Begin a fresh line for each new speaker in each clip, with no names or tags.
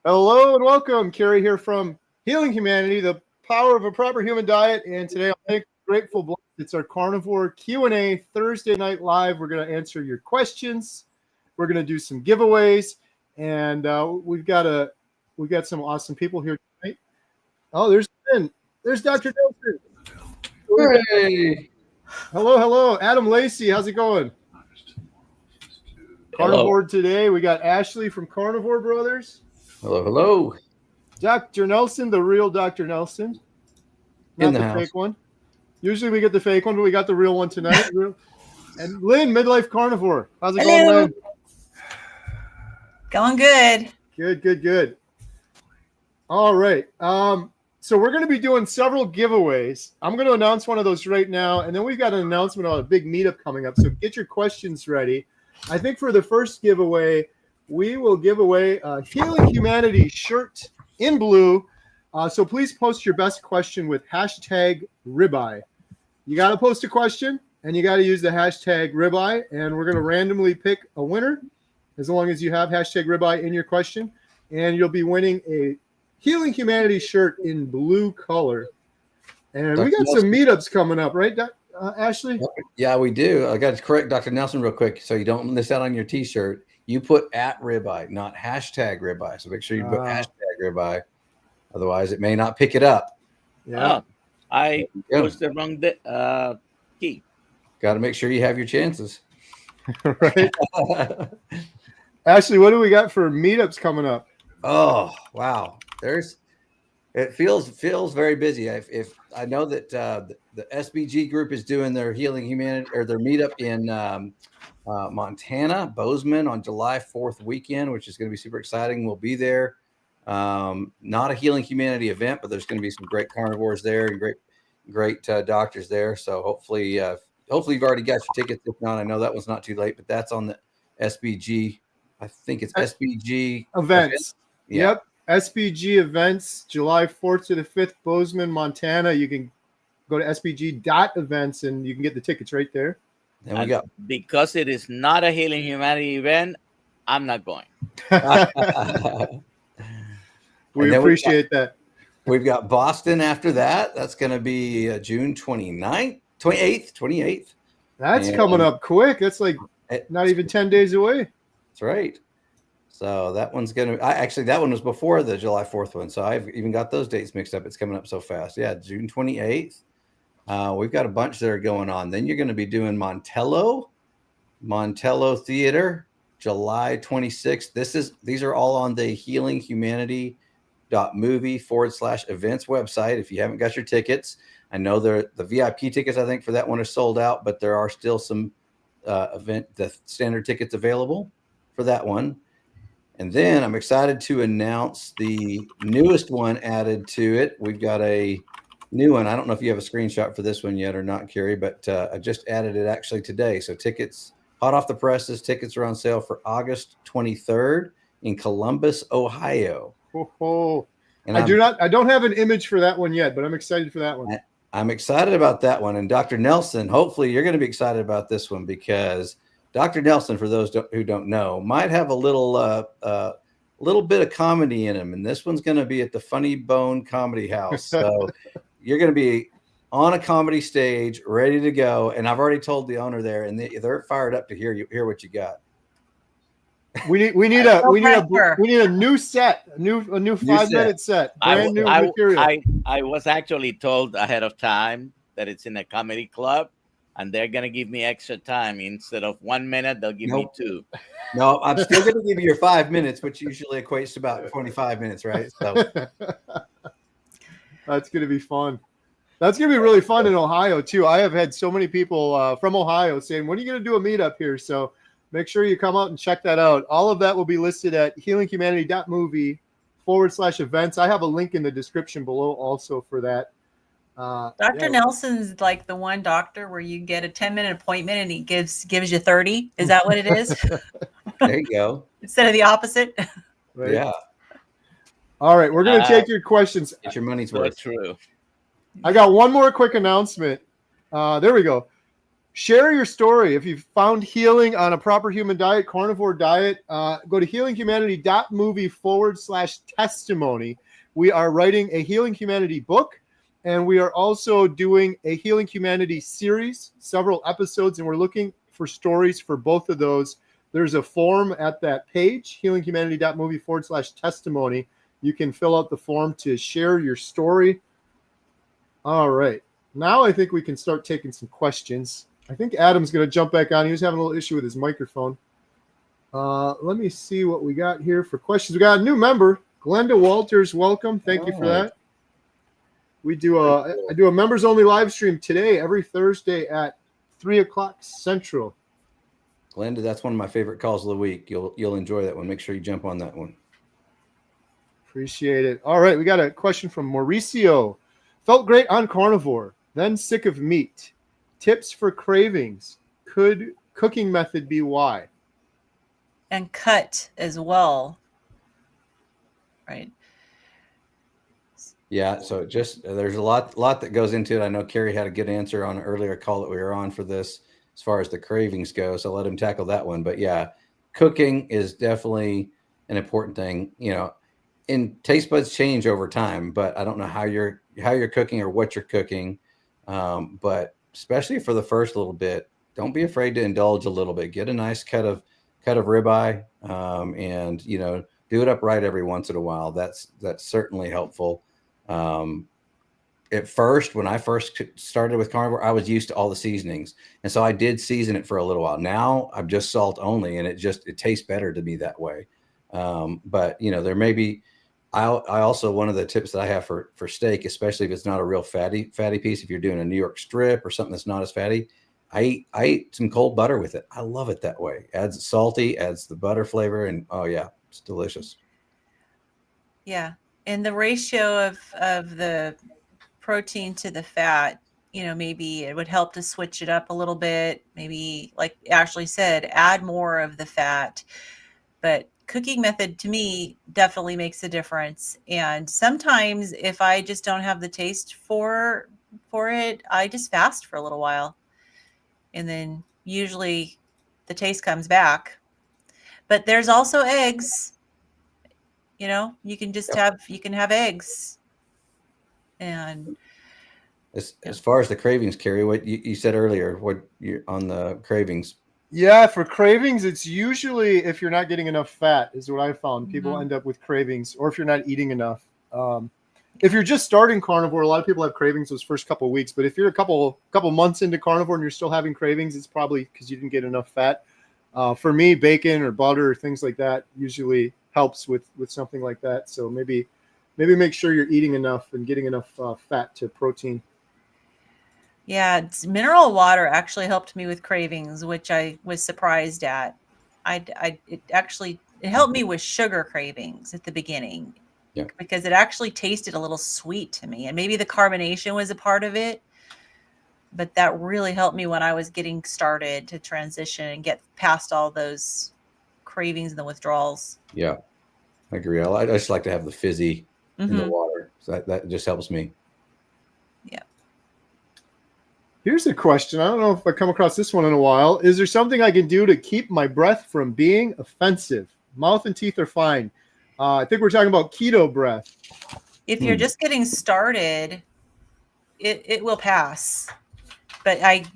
Hello and welcome. Kerry here from Healing Humanity, the power of a proper human diet. And today I'm grateful. It's our Carnivore Q&A Thursday night live. We're going to answer your questions. We're going to do some giveaways, and we've got some awesome people here tonight. Oh, there's Ben. There's Dr. Nelson.
Hey.
Hello, Adam Lacey. How's it going? Carnivore today. We got Ashley from Carnivore Brothers.
Hello.
Dr. Nelson, the real Dr. Nelson. Not the fake one. Usually we get the fake one, but we got the real one tonight. And Lynn, Midlife Carnivore. How's it going, Lynn?
Going good.
Good. All right. So we're going to be doing several giveaways. I'm going to announce one of those right now, and then we've got an announcement on a big meetup coming up. So get your questions ready. I think for the first giveaway, we will give away a Healing Humanity shirt in blue. So please post your best question with hashtag ribeye. You got to post a question, and you got to use the hashtag ribeye, and we're going to randomly pick a winner as long as you have hashtag ribeye in your question, and you'll be winning a Healing Humanity shirt in blue color. And we got some meetups coming up, right, Ashley?
Yeah, we do. I got to correct Dr. Nelson real quick so you don't miss out on your T-shirt. You put @ribeye, not hashtag ribeye. So make sure you put hashtag ribeye. Otherwise, it may not pick it up.
Yeah. I was the wrong key.
Got to make sure you have your chances.
Right. Ashley, what do we got for meetups coming up?
Oh, wow. It feels very busy. If I know that the SBG group is doing their Healing Humanity or their meetup in Montana, Bozeman on July 4th weekend, which is going to be super exciting. We'll be there. Not a Healing Humanity event, but there's going to be some great carnivores there and great doctors there. So hopefully you've already got your tickets. If not, I know that one's not too late, but that's on the SBG. I think it's SBG
events. Yeah. Yep. SBG events, July 4th to the 5th, Bozeman, Montana. You can go to sbg.events and you can get the tickets right there.
And because it is not a Healing Humanity event, I'm not going.
We appreciate that.
We've got Boston after that. That's going to be June 28th.
That's coming up quick. That's like not even 10 days away.
That's right. So that one's going to actually that one was before the July 4th one. So I've even got those dates mixed up. It's coming up so fast. Yeah, June 28th. We've got a bunch that are going on. Then you're going to be doing Montello Theater, July 26th. These are all on the healinghumanity.movie/events website. If you haven't got your tickets, I know the VIP tickets I think for that one are sold out, but there are still some the standard tickets available for that one. And then I'm excited to announce the newest one added to it. We've got a new one. I don't know if you have a screenshot for this one yet or not, Kerry, but I just added it actually today. So tickets, hot off the presses, tickets are on sale for August 23rd in Columbus, Ohio.
And I don't have an image for that one yet, but I'm excited for that one.
I'm excited about that one. And Dr. Nelson, hopefully you're going to be excited about this one because Dr. Nelson, for those who don't know, might have a little bit of comedy in him. And this one's going to be at the Funny Bone Comedy House. So you're going to be on a comedy stage, ready to go. And I've already told the owner there, and they're fired up to hear what you got.
We need a new set, a new 5-minute set, brand new material.
I was actually told ahead of time that it's in a comedy club, and they're gonna give me extra time. Instead of 1 minute, they'll give me 2.
No, I'm still gonna give you your 5 minutes, which usually equates to about 25 minutes, right? So
that's gonna be fun. That's gonna be really fun in Ohio too. I have had so many people from Ohio saying, "When are you gonna do a meetup here?" So make sure you come out and check that out. All of that will be listed at healinghumanity.movie/events. I have a link in the description below also for that.
Dr. Nelson's like the one doctor where you get a 10-minute appointment and he gives you 30. Is that what it is?
There you go.
Instead of the opposite.
Right.
Yeah.
All right, we're going to take your questions.
Get your money's worth.
True.
I got one more quick announcement. There we go. Share your story. If you've found healing on a proper human diet, carnivore diet, go to healinghumanity.movie/testimony. We are writing a Healing Humanity book, and we are also doing a Healing Humanity series, several episodes, and we're looking for stories for both of those. There's a form at that page, healinghumanity.movie/testimony. You can fill out the form to share your story. All right. Now I think we can start taking some questions. I think Adam's going to jump back on. He was having a little issue with his microphone. Let me see what we got here for questions. We got a new member, Glenda Walters. Welcome. Thank you for that. I do a members only live stream today, every Thursday at 3:00 Central.
Glenda, that's one of my favorite calls of the week. You'll enjoy that one. Make sure you jump on that one.
Appreciate it. All right, we got a question from Mauricio. Felt great on carnivore, then sick of meat. Tips for cravings. Could cooking method be why?
And cut as well. Right.
Yeah, so there's a lot that goes into it. I know Carrie had a good answer on an earlier call that we were on for this as far as the cravings go, so let him tackle that one. But yeah, cooking is definitely an important thing. And taste buds change over time, but I don't know how you're cooking or what you're cooking. But especially for the first little bit, don't be afraid to indulge a little bit. Get a nice cut of ribeye, and do it upright every once in a while. That's certainly helpful. At first, when I first started with carnivore, I was used to all the seasonings, and so I did season it for a little while. Now I'm just salt only, and it tastes better to me that way. But there may be. I also, one of the tips that I have for steak, especially if it's not a real fatty piece, if you're doing a New York strip or something that's not as fatty, I eat some cold butter with it. I love it that way. Adds salty, adds the butter flavor, and oh yeah, it's delicious.
Yeah, and the ratio of the protein to the fat, maybe it would help to switch it up a little bit. Maybe, like Ashley said, add more of the fat. But cooking method to me definitely makes a difference. And sometimes if I just don't have the taste for it, I just fast for a little while. And then usually the taste comes back. But there's also eggs. You can just have eggs. And
as far as the cravings, Carrie, what you said earlier, what you on the cravings?
Yeah, for cravings, it's usually if you're not getting enough fat is what I found. People end up with cravings, or if you're not eating enough. If you're just starting carnivore, a lot of people have cravings those first couple of weeks. But if you're a couple months into carnivore and you're still having cravings, it's probably because you didn't get enough fat. For me, bacon or butter or things like that usually helps with something like that. So maybe make sure you're eating enough and getting enough fat to protein.
Yeah, mineral water actually helped me with cravings, which I was surprised at. It helped me with sugar cravings at the beginning.
Yeah.
Because it actually tasted a little sweet to me, and maybe the carbonation was a part of it. But that really helped me when I was getting started to transition and get past all those cravings and the withdrawals.
Yeah, I agree. I just like to have the fizzy in the water. So that just helps me.
Yeah.
Here's a question. I don't know if I've come across this one in a while. Is there something I can do to keep my breath from being offensive? Mouth and teeth are fine. I think we're talking about keto breath.
If you're just getting started, it will pass. But I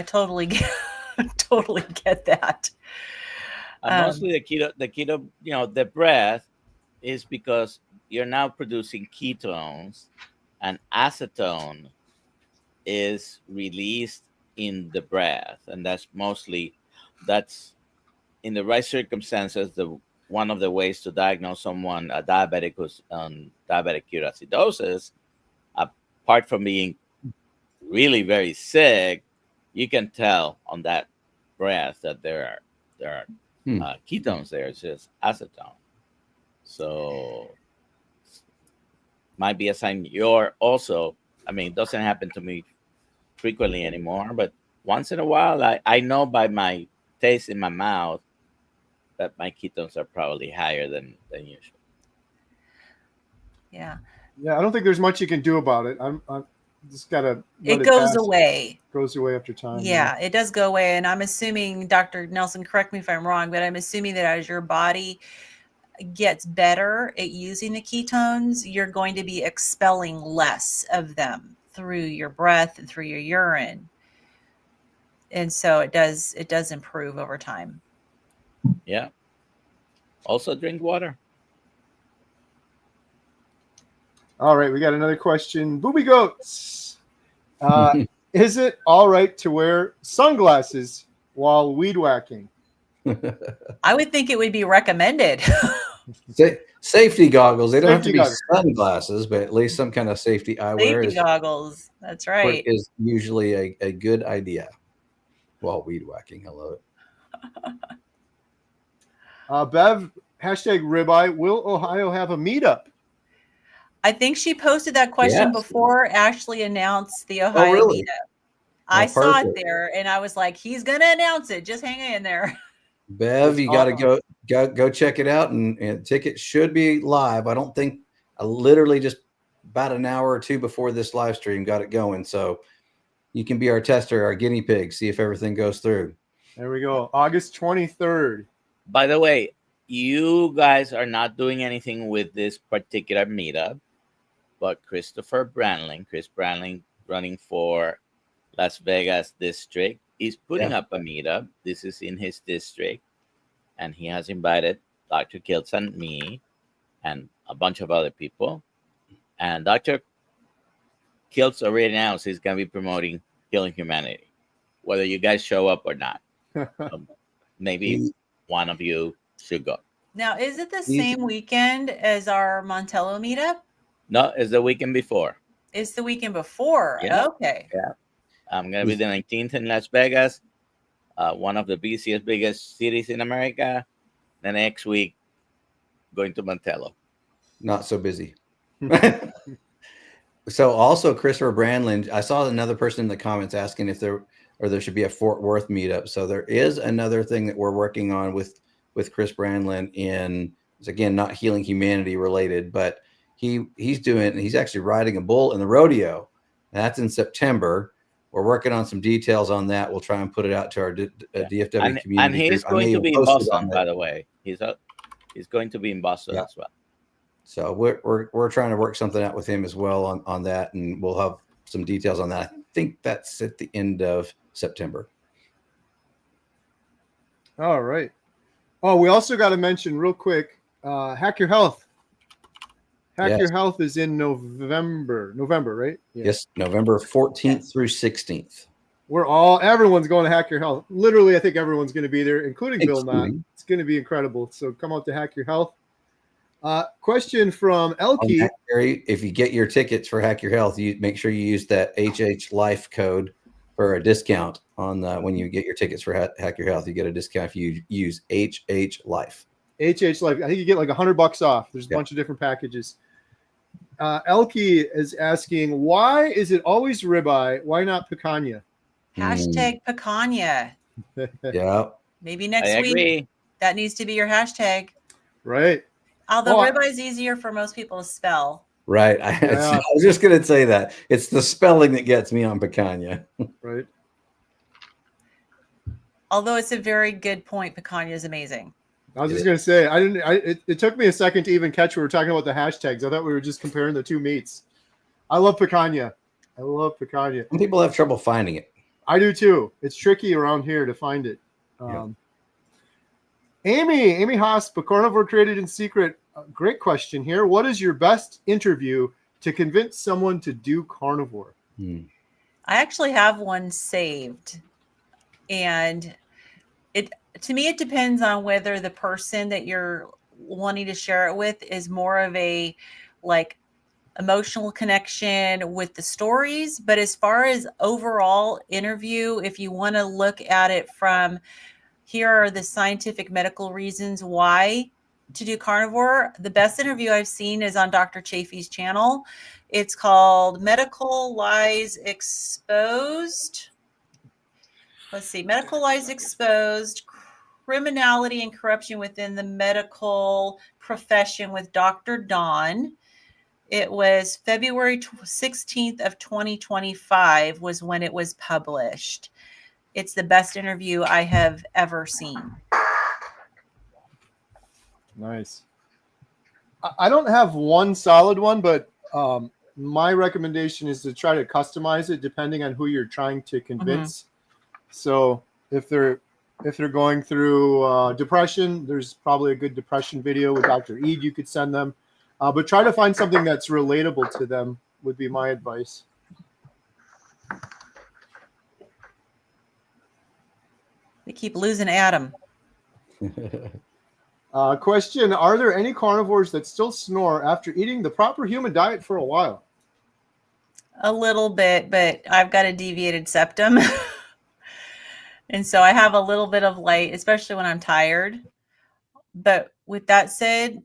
totally get that.
Mostly the keto, the breath is because you're now producing ketones, and acetone is released in the breath, and that's in the right circumstances one of the ways to diagnose someone a diabetic who's on diabetic ketoacidosis. Apart from being really very sick, you can tell on that breath that there are ketones there. It's just acetone. So might be a sign you're also, it doesn't happen to me frequently anymore, but once in a while, I know by my taste in my mouth that my ketones are probably higher than usual.
Yeah.
Yeah, I don't think there's much you can do about it. Just gotta
It goes away.
Goes away after time.
Yeah, it does go away. And I'm assuming, Dr. Nelson, correct me if I'm wrong, but I'm assuming that as your body gets better at using the ketones, you're going to be expelling less of them through your breath and through your urine. And so it does improve over time.
Yeah. Also drink water.
All right, we got another question. Booby Goats. Is it all right to wear sunglasses while weed whacking?
I would think it would be recommended.
Safety goggles. They don't have to
Safety
be
goggles.
sunglasses, but at least some kind of safety eyewear
Safety goggles. That's right.
is usually a good idea while weed whacking. I love it.
Bev, hashtag ribeye. Will Ohio have a meetup?
I think she posted that question before Ashley announced the Ohio
really?
meetup. I saw it there, and I was like, he's going to announce it. Just hang in there.
Bev, you got to go check it out, and tickets should be live. I don't think I literally just about an hour or two before this live stream got it going. So you can be our tester, our guinea pig, see if everything goes through.
There we go. August 23rd.
By the way, you guys are not doing anything with this particular meetup, but Chris Brandling running for Las Vegas district, is putting up a meetup. This is in his district, and he has invited Dr. Kiltz and me and a bunch of other people. And Dr. Kiltz already announced he's going to be promoting Healing Humanity, whether you guys show up or not. Maybe one of you should go.
Now, is it the same weekend as our Montello meetup?
No, it's the weekend before.
It's the weekend before.
Yeah.
Okay.
Yeah. I'm going to be the 19th in Las Vegas, one of the busiest, biggest cities in America. The next week, going to Montello.
Not so busy. So also Christopher Brandlin, I saw another person in the comments asking if there should be a Fort Worth meetup. So there is another thing that we're working on with Chris Brandlin it's again, not Healing Humanity related, but he's actually riding a bull in the rodeo. And that's in September. We're working on some details on that. We'll try and put it out to our DFW community.
And he's going to be in Boston, by the way. He's going to be in Boston as well.
So we're trying to work something out with him as well on that, and we'll have some details on that. I think that's at the end of September.
All right. Oh, we also got to mention real quick, Hack Your Health. Your Health is in November, right?
Yeah. Yes, November 14th through 16th.
Everyone's going to Hack Your Health. Literally, I think everyone's going to be there, including Bill Knott. It's going to be incredible. So come out to Hack Your Health. Question from Elke.
If you get your tickets for Hack Your Health, you make sure you use that HH Life code for a discount on when you get your tickets for Hack Your Health. You get a discount if you use HH Life. HH
Life. I think you get like $100 off. There's a bunch of different packages. Elke is asking, why is it always ribeye? Why not picanha?
Hashtag picanha.
Yeah.
Maybe next week. That needs to be your hashtag.
Right.
Although ribeye is easier for most people to spell.
Right. I was just going to say that. It's the spelling that gets me on picanha.
Right.
Although it's a very good point. Picanha is amazing.
I was just going to say, it took me a second to even catch we were talking about the hashtags. I thought we were just comparing the two meats. I love picanha. Some
people have trouble finding it.
I do too. It's tricky around here to find it. Amy Haas, but Carnivore Created in Secret. Great question here. What is your best interview to convince someone to do carnivore?
I actually have one saved. And to me, it depends on whether the person that you're wanting to share it with is more of a emotional connection with the stories. But as far as overall interview, if you want to look at it from here are the scientific medical reasons why to do carnivore, the best interview I've seen is on Dr. Chafee's channel. It's called Medical Lies Exposed. Let's see, Medical Lies Exposed, Criminality and Corruption Within the Medical Profession with Dr. Don. It was February 16th of 2025 was when it was published. It's the best interview I have ever seen.
Nice. I don't have one solid one, but my recommendation is to try to customize it depending on who you're trying to convince. So if they're going through depression, there's probably a good depression video with Dr. Eid you could send them. But try to find something that's relatable to them would be my advice.
They keep losing Adam.
Question: are there any carnivores that still snore after eating the proper human diet for a while?
A little bit, but I've got a deviated septum. And so I have a little bit of light, especially when I'm tired. But with that said,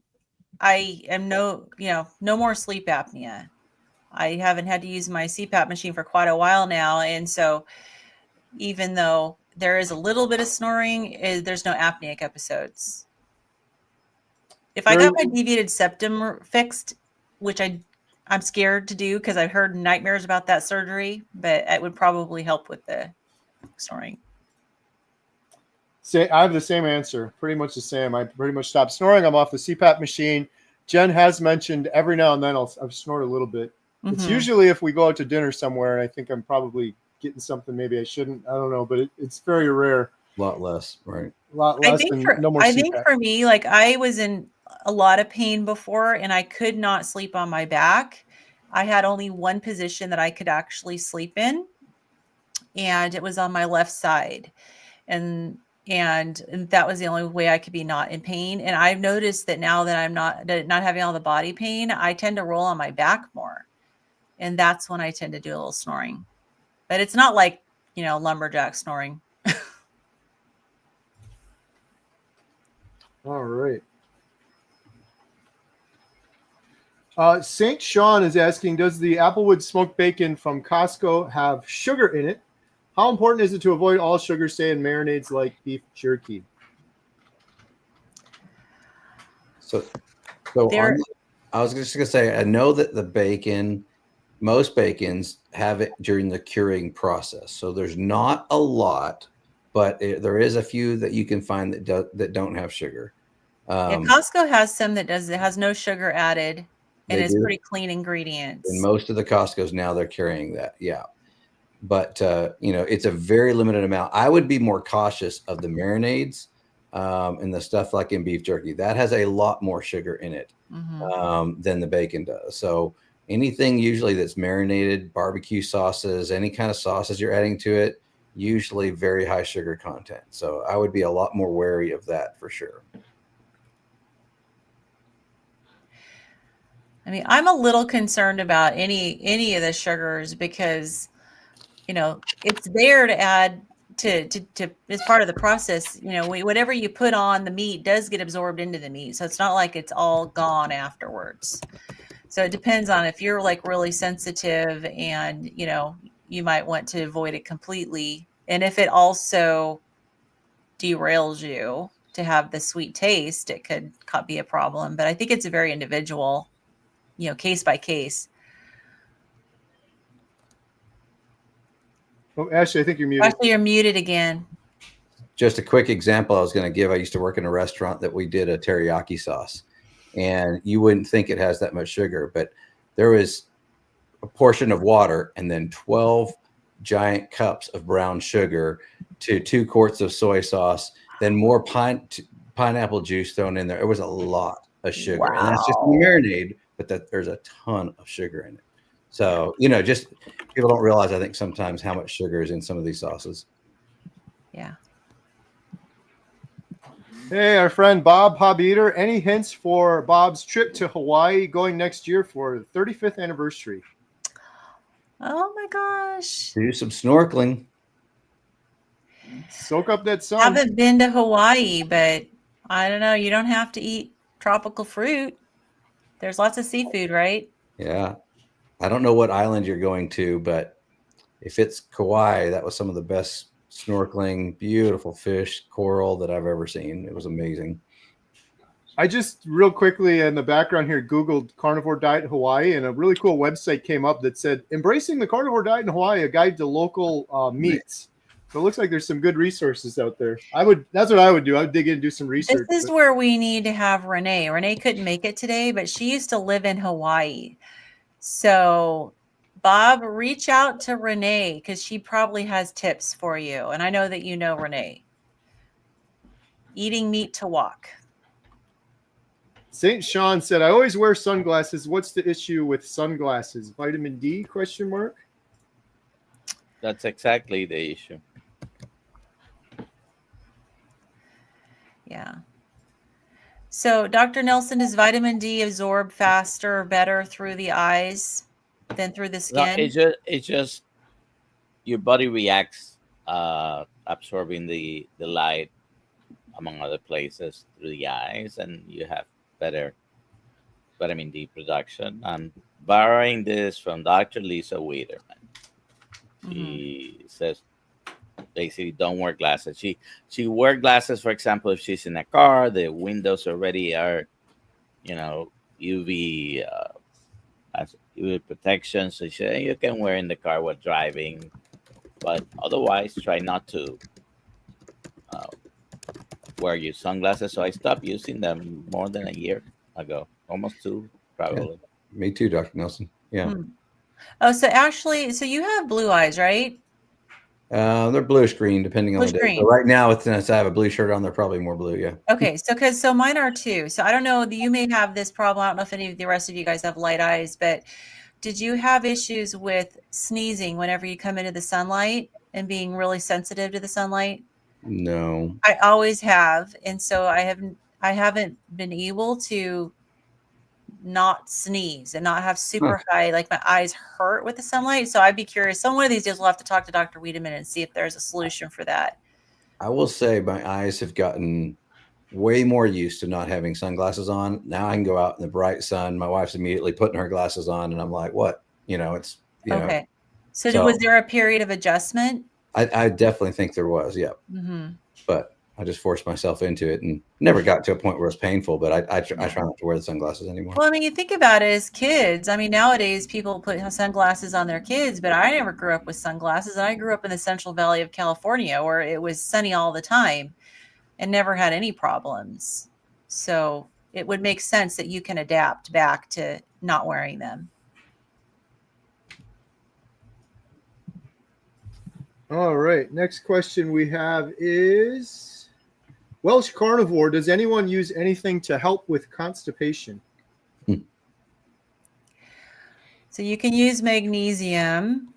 I am no more sleep apnea. I haven't had to use my CPAP machine for quite a while now. And so even though there is a little bit of snoring, there's no apneic episodes. If I got my deviated septum fixed, which I'm scared to do because I've heard nightmares about that surgery, but it would probably help with the snoring.
I have the same answer, pretty much the same. I pretty much stopped snoring. I'm off the CPAP machine. Jen has mentioned every now and then I've snored a little bit. It's usually if we go out to dinner somewhere and I think I'm probably getting something maybe I shouldn't. I don't know, but it's very rare.
A lot less, right?
A lot less no more CPAP.
I think for me, like I was in a lot of pain before and I could not sleep on my back. I had only one position that I could actually sleep in, and it was on my left side. And that was the only way I could be not in pain. And I've noticed that now that I'm not having all the body pain, I tend to roll on my back more. And that's when I tend to do a little snoring. But it's not like, lumberjack snoring.
All right. St. Sean is asking, does the Applewood smoked bacon from Costco have sugar in it? How important is it to avoid all sugar, say, in marinades like beef jerky?
So I was just going to say, I know that most bacons have it during the curing process. So there's not a lot, but there is a few that you can find that don't have sugar.
Costco has some that has no sugar added, and it's pretty clean ingredients.
And most of the Costco's now they're carrying that. Yeah. But, it's a very limited amount. I would be more cautious of the marinades and the stuff like in beef jerky. That has a lot more sugar in it than the bacon does. So anything usually that's marinated, barbecue sauces, any kind of sauces you're adding to it, usually very high sugar content. So I would be a lot more wary of that for sure.
I mean, I'm a little concerned about any of the sugars because it's there to add to as part of the process. Whatever you put on the meat does get absorbed into the meat. So it's not like it's all gone afterwards. So it depends on if you're like really sensitive and, you might want to avoid it completely. And if it also derails you to have the sweet taste, it could be a problem. But I think it's a very individual, case by case.
Oh, Ashley, I think you're muted.
Ashley, you're muted again.
Just a quick example I was going to give. I used to work in a restaurant that we did a teriyaki sauce, and you wouldn't think it has that much sugar, but there was a portion of water and then 12 giant cups of brown sugar to 2 quarts of soy sauce, then more pineapple juice thrown in there. It was a lot of sugar. Wow. And that's just the marinade, but there's a ton of sugar in it. So, just people don't realize, I think, sometimes how much sugar is in some of these sauces.
Yeah.
Hey, our friend Bob Eater. Any hints for Bob's trip to Hawaii going next year for the 35th anniversary?
Oh my gosh.
Do some snorkeling.
Soak up that sun.
I haven't been to Hawaii, but I don't know. You don't have to eat tropical fruit. There's lots of seafood, right?
Yeah. I don't know what island you're going to, but if it's Kauai, that was some of the best snorkeling, beautiful fish, coral that I've ever seen. It was amazing.
I just real quickly in the background here Googled carnivore diet in Hawaii, and a really cool website came up that said "Embracing the Carnivore Diet in Hawaii: A Guide to Local Meats." So it looks like there's some good resources out there. That's what I would do. I would dig in and do some research.
This is where we need to have Renee. Renee couldn't make it today, but she used to live in Hawaii. So Bob, reach out to Renee because she probably has tips for you. And I know that you know Renee. Eating meat to walk.
St. Sean said, "I always wear sunglasses. What's the issue with sunglasses? Vitamin D? Question mark."
That's exactly the issue.
Yeah. So, Dr. Nelson, does vitamin D absorb faster or better through the eyes than through the
No,
skin?
it's just your body reacts absorbing the light, among other places, through the eyes, and you have better vitamin D production. I'm borrowing this from Dr. Lisa Wiederman. She says basically don't wear glasses. She wear glasses, for example, if she's in a car, the windows already are, UV as UV protection. So she said you can wear in the car while driving, but otherwise try not to wear your sunglasses. So I stopped using them more than a year ago, almost 2 probably.
Yeah. Me too, Dr. Nelson. Yeah.
Oh, so actually, so you have blue eyes, right?
They're bluish green, depending on the day. But right now, since I have a blue shirt on, they're probably more blue. Yeah.
Okay. So mine are too. So I don't know. You may have this problem. I don't know if any of the rest of you guys have light eyes, but did you have issues with sneezing whenever you come into the sunlight and being really sensitive to the sunlight?
No.
I always have, and so I haven't been able to not sneeze and not have super high, like my eyes hurt with the sunlight. So I'd be curious. So one of these days we'll have to talk to Dr. Wiedemann and see if there's a solution for that.
I will say my eyes have gotten way more used to not having sunglasses on. Now I can go out in the bright sun. My wife's immediately putting her glasses on, and I'm like, what? It's
okay. So was there a period of adjustment?
I definitely think there was, yeah. But I just forced myself into it and never got to a point where it's painful, but I try not to wear the sunglasses anymore.
Well, I mean, you think about it as kids. I mean, nowadays people put sunglasses on their kids, but I never grew up with sunglasses. And I grew up in the Central Valley of California where it was sunny all the time and never had any problems. So it would make sense that you can adapt back to not wearing them.
All right. Next question we have is Welsh Carnivore. Does anyone use anything to help with constipation?
So you can use magnesium.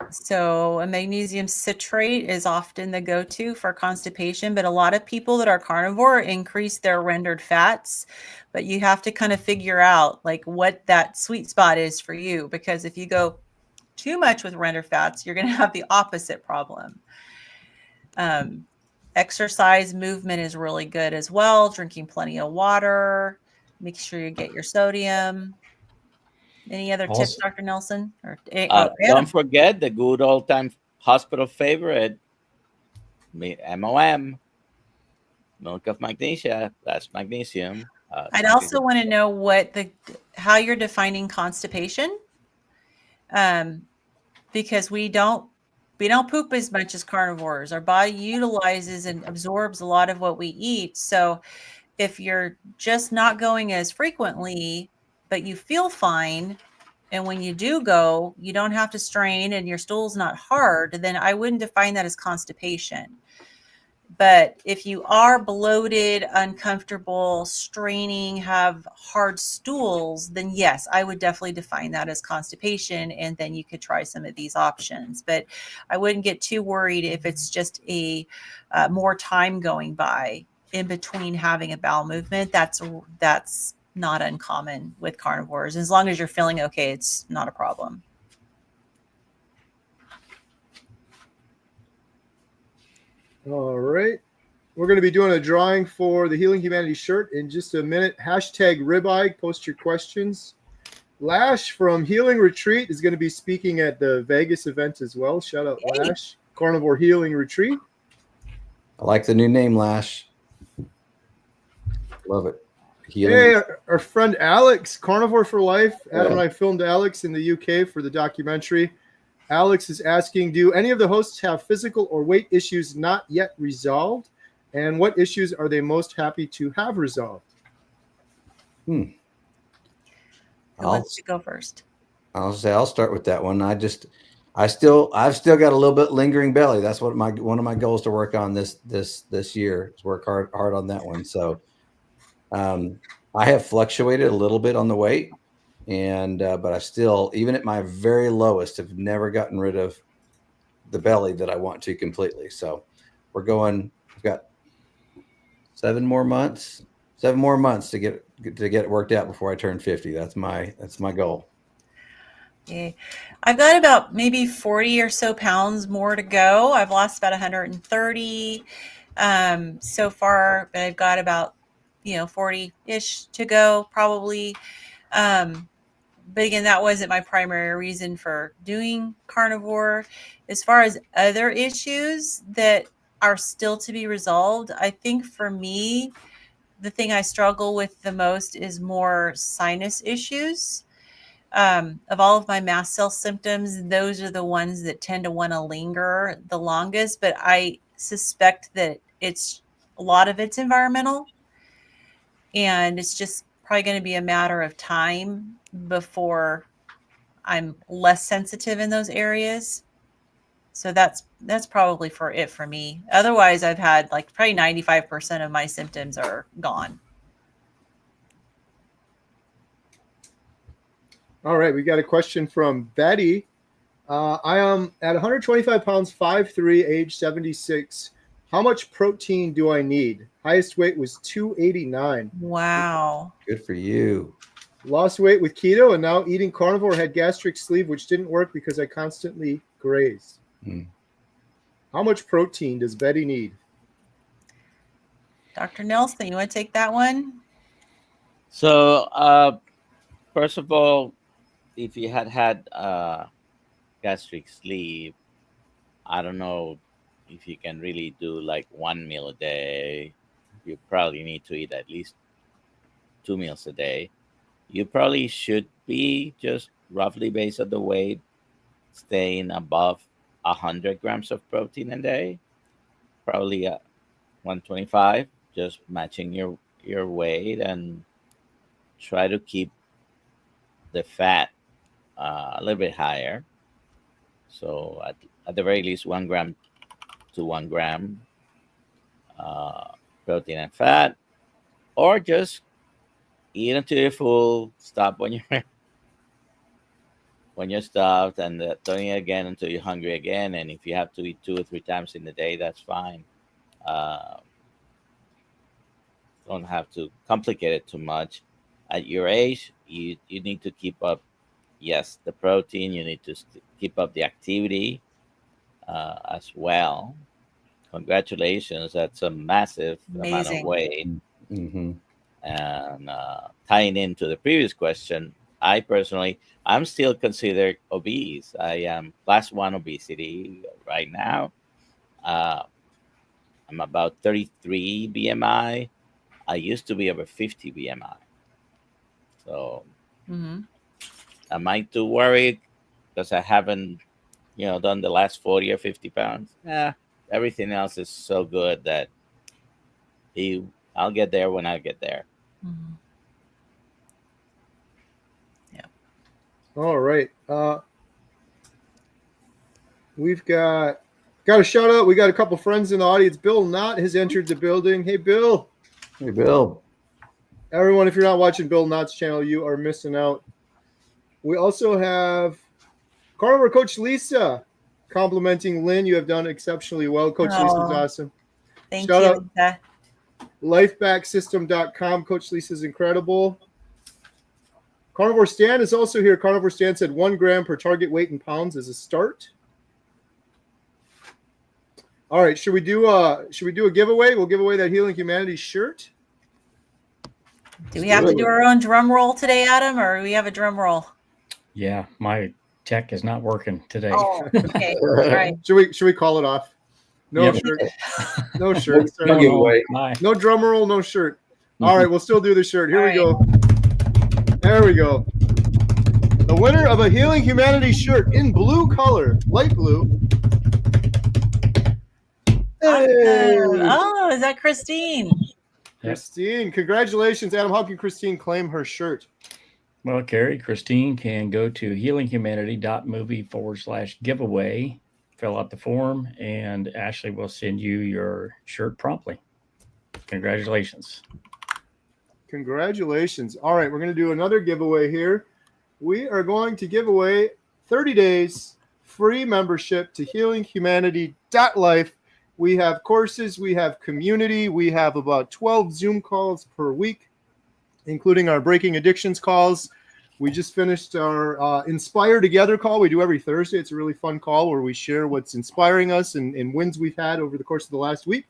So a magnesium citrate is often the go-to for constipation, but a lot of people that are carnivore increase their rendered fats, but you have to kind of figure out like what that sweet spot is for you, because if you go too much with rendered fats, you're going to have the opposite problem. Exercise movement is really good as well. Drinking plenty of water, make sure you get your sodium. Any other tips, Dr. Nelson?
Don't forget the good old time hospital favorite, MOM, milk of magnesia. That's magnesium.
I'd also want to know how you're defining constipation, because we don't poop as much as carnivores. Our body utilizes and absorbs a lot of what we eat. So if you're just not going as frequently, but you feel fine, and when you do go, you don't have to strain and your stool's not hard, then I wouldn't define that as constipation. But if you are bloated, uncomfortable, straining, have hard stools, then yes, I would definitely define that as constipation. And then you could try some of these options. But I wouldn't get too worried if it's just a more time going by in between having a bowel movement. That's not uncommon with carnivores. As long as you're feeling okay, it's not a problem.
All right. We're going to be doing a drawing for the Healing Humanity shirt in just a minute. Hashtag ribeye. Post your questions. Lash from Healing Retreat is going to be speaking at the Vegas event as well. Shout out Lash. Carnivore Healing Retreat.
I like the new name, Lash. Love it.
Hey, our friend Alex, Carnivore for Life. Adam and I filmed Alex in the UK for the documentary. Alex is asking, do any of the hosts have physical or weight issues not yet resolved? And what issues are they most happy to have resolved?
Who wants to go first?
I'll start with that one. I've still got a little bit lingering belly. That's what one of my goals to work on this year is work hard on that one. So, I have fluctuated a little bit on the weight, and but I still, even at my very lowest, have never gotten rid of the belly that I want to completely. So we've got 7 more months to get it worked out before I turn 50. That's my goal.
Yeah. I've got about maybe 40 or so pounds more to go. I've lost about 130 so far, but I've got about 40-ish to go probably. But again, that wasn't my primary reason for doing carnivore. As far as other issues that are still to be resolved, I think for me, the thing I struggle with the most is more sinus issues. Of all of my mast cell symptoms, those are the ones that tend to want to linger the longest, but I suspect that a lot of it's environmental, and it's just probably going to be a matter of time before I'm less sensitive in those areas. So that's probably for me. Otherwise, I've had like probably 95% of my symptoms are gone.
All right, we got a question from Betty. I am at 125 pounds, 5'3", age 76. How much protein do I need? Highest weight was 289.
Wow.
Good for you.
Lost weight with keto and now eating carnivore. Had gastric sleeve, which didn't work because I constantly grazed. How much protein does Betty need?
Dr. Nelson, you want to take that one?
So, first of all, if you had gastric sleeve, I don't know if you can really do like 1 meal a day. You probably need to eat at least 2 meals a day. You probably should be, just roughly based on the weight, staying above 100 grams of protein a day. Probably 125, just matching your weight, and try to keep the fat a little bit higher. So at the very least, 1 gram to 1 gram protein and fat, or just eat until you're full. Stop when you're stuffed, and don't eat again until you're hungry again. And if you have to eat 2 or 3 times in the day, that's fine. Don't have to complicate it too much. At your age, you need to keep up. Yes, the protein. You need to keep up the activity as well. Congratulations, that's a massive amount of weight. And tying into the previous question, I'm still considered obese. I am class 1 obesity right now. I'm about 33 BMI. I used to be over 50 BMI. So am I too worried because I haven't done the last 40 or 50 pounds? Everything else is so good that I'll get there when I get there.
Yeah.
All right. We've got a shout out. We got a couple friends in the audience. Bill Knott has entered the building. Hey, Bill.
Hey, Bill.
Everyone, if you're not watching Bill Knott's channel, you are missing out. We also have Carnivore Coach Lisa complimenting Lynn. You have done exceptionally well. Coach Lisa's awesome.
Thank
Shout
you,
out
Lisa.
Lifebacksystem.com. Coach Lisa's incredible. Carnivore Stan is also here. Carnivore Stan said 1 gram per target weight in pounds as a start. All right, should we do a giveaway? We'll give away that Healing Humanity shirt.
Do we have to do our own drum roll today, Adam, or do we have a drum roll?
Yeah, my tech is not working today.
Oh, okay. All right.
Should we call it off? No shirt. No shirt.
No giveaway.
No drum roll, no shirt. All right, we'll still do the shirt. Here
All
we go. There we go. The winner of a Healing Humanity shirt in blue color, light blue. Hey!
Awesome. Oh, is that Christine?
Christine, congratulations. Adam, how can Christine claim her shirt?
Well, Carrie, Christine can go to healinghumanity.movie/giveaway, fill out the form, and Ashley will send you your shirt promptly. Congratulations.
Congratulations. All right, we're going to do another giveaway here. We are going to give away 30 days free membership to healinghumanity.life. We have courses, we have community, we have about 12 Zoom calls per week, including our Breaking Addictions calls. We just finished our Inspire Together call. We do every Thursday. It's a really fun call where we share what's inspiring us and wins we've had over the course of the last week.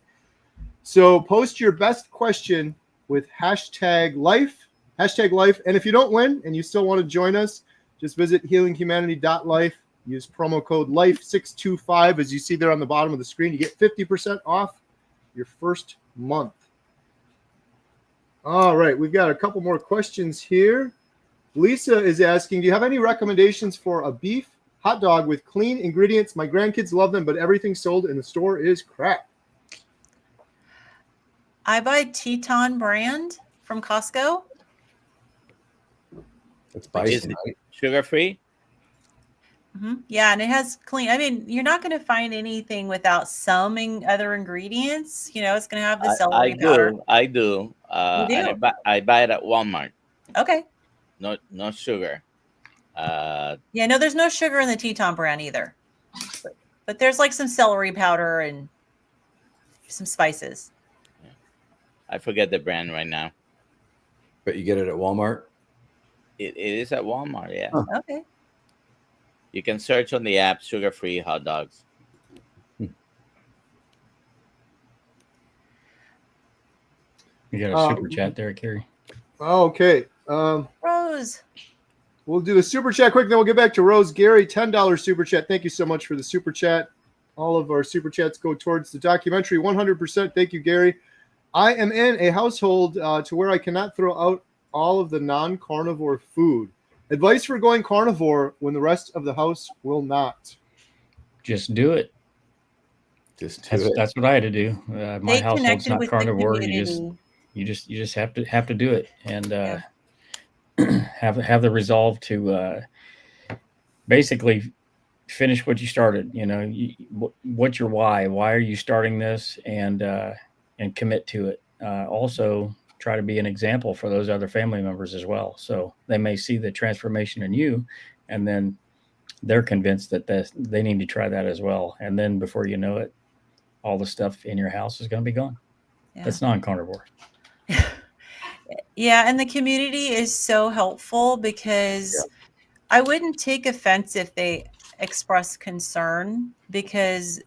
So post your best question with hashtag life. And if you don't win and you still want to join us, just visit healinghumanity.life. Use promo code LIFE625 as you see there on the bottom of the screen. You get 50% off your first month. All right, we've got a couple more questions here. Lisa is asking, do you have any recommendations for a beef hot dog with clean ingredients? My grandkids love them, but everything sold in the store is crap.
I buy Teton brand from Costco.
It's bison,
Is it
right?
sugar-free?
Yeah, and it has clean. I mean, you're not going to find anything without some other ingredients. You know, it's going to have the celery powder.
I do.
You do?
And I buy it at Walmart.
Okay.
No sugar.
Yeah, no, there's no sugar in the Teton brand either. But there's like some celery powder and some spices.
I forget the brand right now.
But you get it at Walmart?
It is at Walmart, yeah.
Huh.
Okay.
You can search on the app sugar-free hot dogs.
You got a super chat there, Carrie.
Okay.
Rose.
We'll do the super chat quick, then we'll get back to Rose. Gary, $10 super chat. Thank you so much for the super chat. All of our super chats go towards the documentary. 100%. Thank you, Gary. I am in a household to where I cannot throw out all of the non-carnivore food. Advice for going carnivore when the rest of the house will not.
Just do it. That's what I had to do. My
Stay
household's
connected
not
with the
carnivore.
community.
You just have to do it and have the resolve to basically finish what you started. You know, what's your why? Why are you starting this? And commit to it. Also, try to be an example for those other family members as well. So they may see the transformation in you, and then they're convinced that they need to try that as well. And then before you know it, all the stuff in your house is going to be gone.
Yeah.
That's non-carnivore.
Yeah, and the community is so helpful because I wouldn't take offense if they express concern, because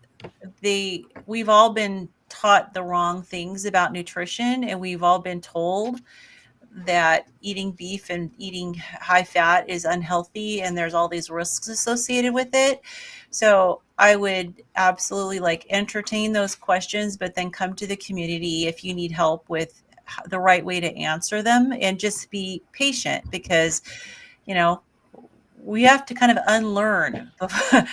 we've all been taught the wrong things about nutrition, and we've all been told that eating beef and eating high fat is unhealthy and there's all these risks associated with it. So I would absolutely entertain those questions, but then come to the community if you need help with the right way to answer them, and just be patient, because we have to kind of unlearn the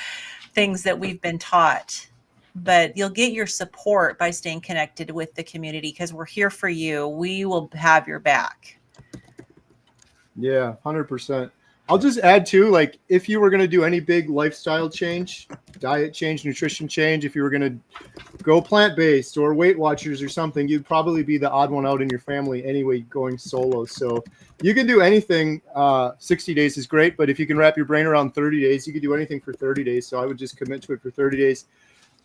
things that we've been taught. But you'll get your support by staying connected with the community, because we're here for you. We will have your back.
Yeah, 100%. I'll just add too, if you were going to do any big lifestyle change, diet change, nutrition change, if you were going to go plant-based or Weight Watchers or something, you'd probably be the odd one out in your family anyway, going solo. So you can do anything. 60 days is great, but if you can wrap your brain around 30 days, you can do anything for 30 days. So I would just commit to it for 30 days.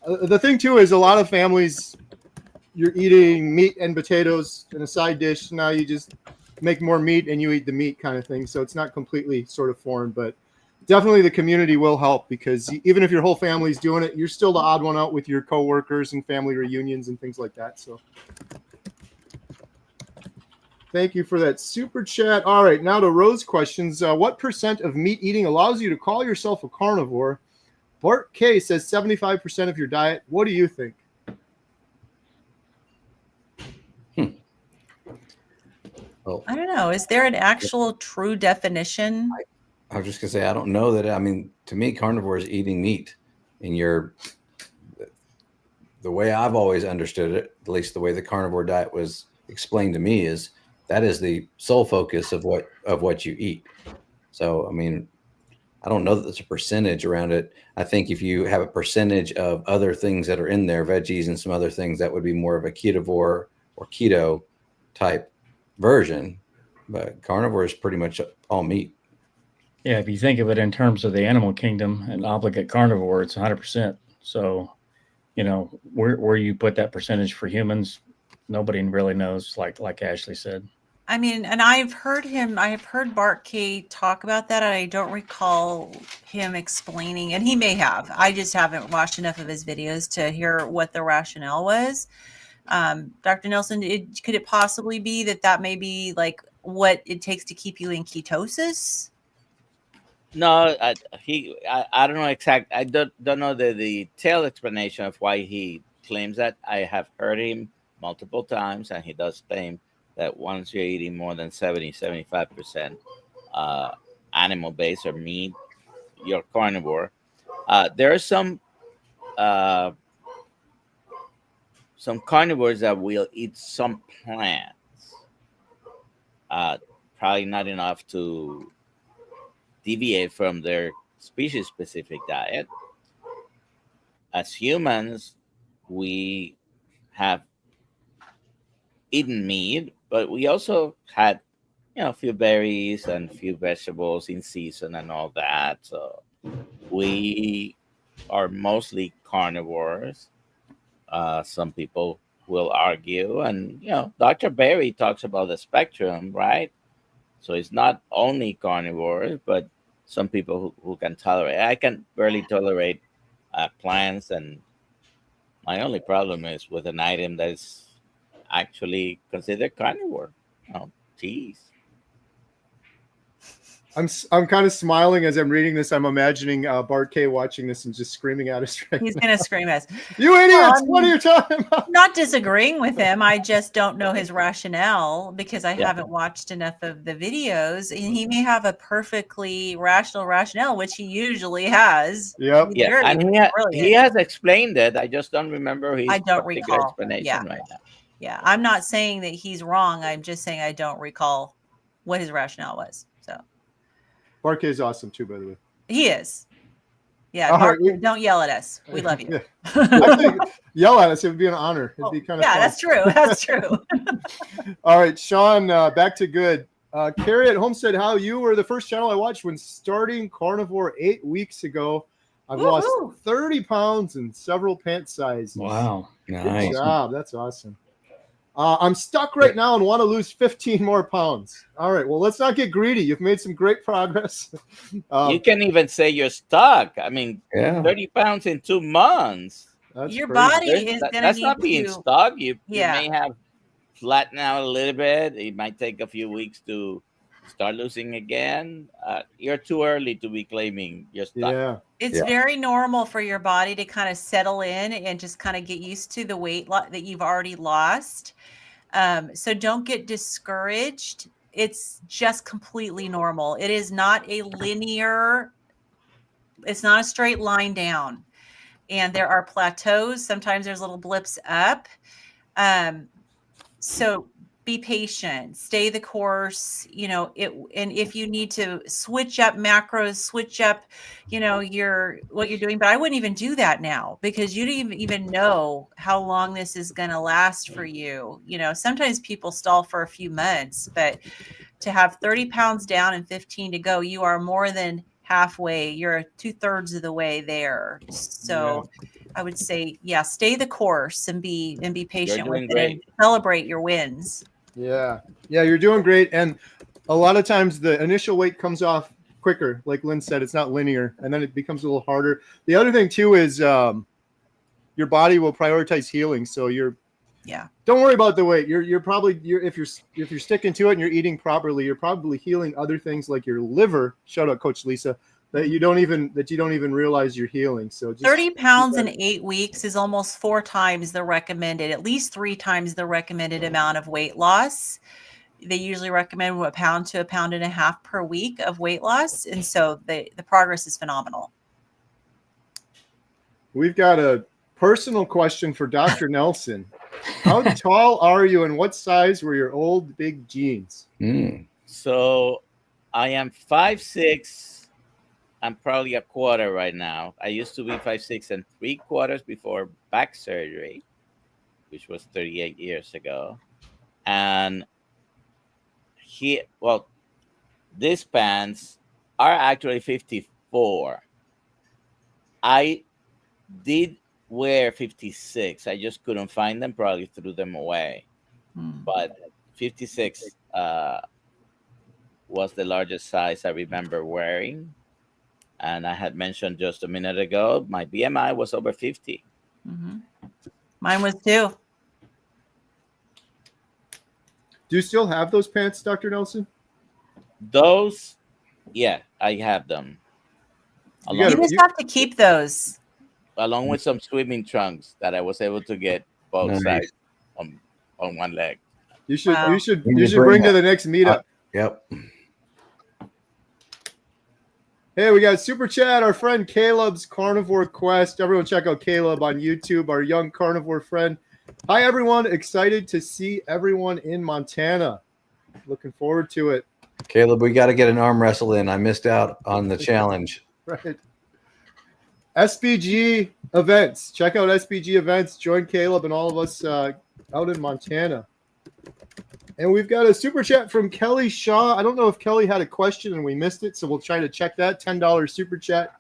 The thing too is a lot of families, you're eating meat and potatoes in a side dish. Now you just make more meat and you eat the meat kind of thing. So it's not completely sort of foreign, but definitely the community will help, because even if your whole family's doing it, you're still the odd one out with your coworkers and family reunions and things like that. So thank you for that super chat. All right, now to Rose questions. What % of meat eating allows you to call yourself a carnivore? Bart K says 75% of your diet. What do you think?
Well,
I don't know. Is there an actual true definition?
I was just gonna say I don't know that. I mean, to me, carnivore is eating meat. And the way I've always understood it, at least the way the carnivore diet was explained to me, is that is the sole focus of what you eat. So, I mean, I don't know that there's a percentage around it. I think if you have a percentage of other things that are in there, veggies and some other things, that would be more of a ketovore or keto type version. But carnivore is pretty much all meat.
Yeah, if you think of it in terms of the animal kingdom, an obligate carnivore, it's 100%. So, where you put that percentage for humans, nobody really knows. Like Ashley said.
I mean, and I have heard Bart K talk about that, and I don't recall him explaining, and he may have. I just haven't watched enough of his videos to hear what the rationale was. Dr. Nelson, could it possibly be that may be like what it takes to keep you in ketosis?
No, I don't know exact. I don't know the detailed explanation of why he claims that. I have heard him multiple times, and he does claim that once you're eating more than 75% animal based or meat, you're carnivore. There are some carnivores that will eat some plants. Probably not enough to deviate from their species specific diet. As humans, we have eaten meat, but we also had, a few berries and a few vegetables in season and all that. So we are mostly carnivores. Some people will argue, and Dr. Berry talks about the spectrum, right? So it's not only carnivores, but some people who can tolerate. I can barely tolerate plants, and my only problem is with an item that is actually considered carnivore. Oh, geez.
I'm kind of smiling as I'm reading this. I'm imagining Bart K watching this and just screaming at us.
He's going to scream at us.
You idiots! What are you talking about?
Not disagreeing with him. I just don't know his rationale because I haven't watched enough of the videos. And he may have a perfectly rational rationale, which he usually has.
Yep.
Yeah, and he has explained it. I just don't remember his particular explanation right now.
Yeah, I'm not saying that he's wrong. I'm just saying I don't recall what his rationale was. So
Bart K is awesome too, by the way.
he is. Yeah, Bart, don't yell at us. We love you.
Actually, yell at us. It would be an honor. It'd be kind of fun.
That's true. That's true.
All right, Sean, back to good. Carrie at home said how you were the first channel I watched when starting carnivore 8 weeks ago. I've lost 30 pounds and several pant sizes.
Wow.
Nice.
Good job. That's awesome. I'm stuck right now and want to lose 15 more pounds. All right. Well, let's not get greedy. You've made some great progress.
You can even say you're stuck. I mean, 30 pounds in 2 months.
Your body is going to
That's not being stuck. You may have flattened out a little bit. It might take a few weeks to start losing again. You're too early to be claiming you're stuck.
Yeah.
It's very normal for your body to kind of settle in and just kind of get used to the weight that you've already lost. So don't get discouraged. It's just completely normal. It is not a linear, it's not a straight line down. And there are plateaus. Sometimes there's little blips up. So be patient, stay the course, and if you need to switch up macros, switch up, what you're doing, but I wouldn't even do that now because you don't even know how long this is going to last for you. Sometimes people stall for a few months, but to have 30 pounds down and 15 to go, you are more than halfway. You're 2/3 of the way there. So I would say, stay the course and be patient with it and celebrate your wins.
Yeah, you're doing great. And a lot of times the initial weight comes off quicker. Like Lynn said, it's not linear, and then it becomes a little harder. The other thing too is your body will prioritize healing. So don't worry about the weight. You're probably if you're sticking to it and you're eating properly, you're probably healing other things like your liver. Shout out Coach Lisa. That you don't even realize you're healing. So
30 pounds in 8 weeks is almost 4 times the recommended, at least 3 times the recommended amount of weight loss. they usually recommend a pound to a pound and a half per week of weight loss. And so the progress is phenomenal.
We've got a personal question for Dr. Nelson. How tall are you and what size were your old big jeans?
So I am 5'6". I'm probably a quarter right now. I used to be 5'6 3/4 before back surgery, which was 38 years ago. And these pants are actually 54. I did wear 56. I just couldn't find them, probably threw them away. But 56 was the largest size I remember wearing. And I had mentioned just a minute ago, my BMI was over 50.
Mine was too.
Do you still have those pants, Dr. Nelson?
Those, yeah, I have them.
You just have to keep those.
Along with some swimming trunks that I was able to get both sides on one leg.
You should bring to the next meetup.
Yep.
Hey, we got super chat. Our friend Caleb's Carnivore Quest. Everyone check out Caleb on YouTube, our young carnivore friend. Hi, everyone. Excited to see everyone in Montana. Looking forward to it.
Caleb, we got to get an arm wrestle in. I missed out on the challenge.
Right. SBG events. Check out SBG events. Join Caleb and all of us out in Montana. And we've got a super chat from Kelly Shaw. I don't know if Kelly had a question and we missed it, so we'll try to check that. $10 super chat.